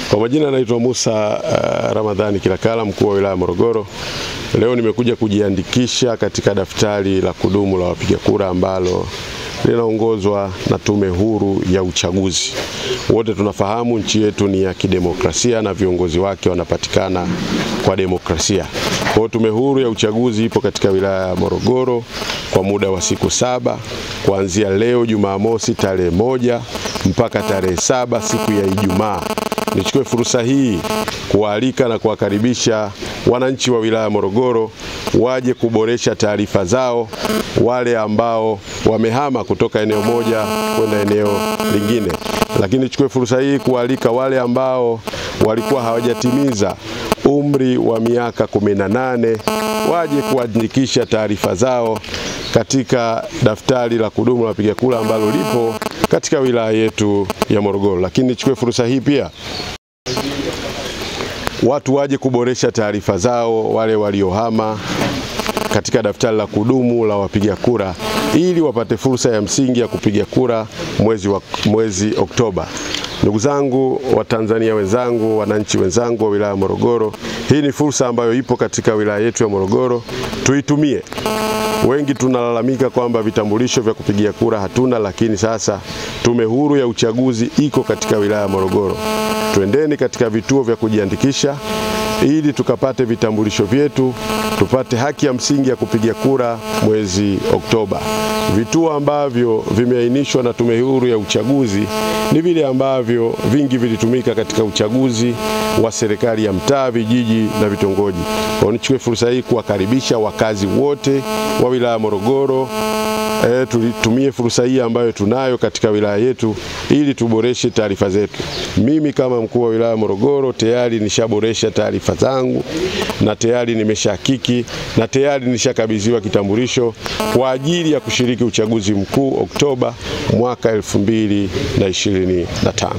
Kwa majina naitwa Musa Ramadhani Kilakala, mkuu wa wilaya Morogoro. Leo nimekuja kujiandikisha katika daftari la kudumu la wapiga kura ambalo linaongozwa na Tume Huru ya Uchaguzi. Wote tunafahamu nchi yetu ni ya kidemokrasia na viongozi wake wanapatikana kwa demokrasia. Kwa Tume Huru ya Uchaguzi ipo katika wilaya ya Morogoro kwa muda wa siku 7 kuanzia leo Jumamosi tarehe 1 mpaka tarehe 7 siku ya Ijumaa. Nichukue fursa hii kualika na kuwakaribisha wananchi wa wilaya Morogoro waje kuboresha taarifa zao, wale ambao wamehama kutoka eneo moja kwenda eneo lingine. Lakini nichukue fursa hii kualika wale ambao walikuwa hawajatimiza umri wa miaka 18 waje kuandikisha taarifa zao katika daftari la kudumu la wapiga kura ambalo lipo katika wilaya yetu ya Morogoro. Lakini nichukue fursa hii pia watu waje kuboresha taarifa zao, wale waliohama katika daftari la kudumu la wapiga kura, ili wapate fursa ya msingi ya kupiga kura mwezi Oktoba. Ndugu zangu, Watanzania wenzangu, wananchi wenzangu wa wilaya ya Morogoro, hii ni fursa ambayo ipo katika wilaya yetu ya Morogoro, tuitumie. Wengi tunalalamika kwamba vitambulisho vya kupigia kura hatuna, lakini sasa Tume Huru ya Uchaguzi iko katika wilaya ya Morogoro. Twendeni katika vituo vya kujiandikisha ili tukapate vitambulisho vyetu, tupate haki ya msingi ya kupiga kura mwezi Oktoba. Vituo ambavyo vimeainishwa na Tume Huru ya Uchaguzi ni vile ambavyo vingi vilitumika katika uchaguzi wa serikali ya mtaa, vijiji na vitongoji. Kwa nichukue fursa hii kuwakaribisha wakazi wote wa wilaya ya Morogoro, tulitumie fursa hii ambayo tunayo katika wilaya yetu ili tuboreshe taarifa zetu. Mimi kama mkuu wa wilaya ya Morogoro tayari nishaboresha taarifa zangu na tayari nimeshahakiki na tayari nishakabidhiwa kitambulisho kwa ajili ya kushiriki uchaguzi mkuu Oktoba mwaka 2025.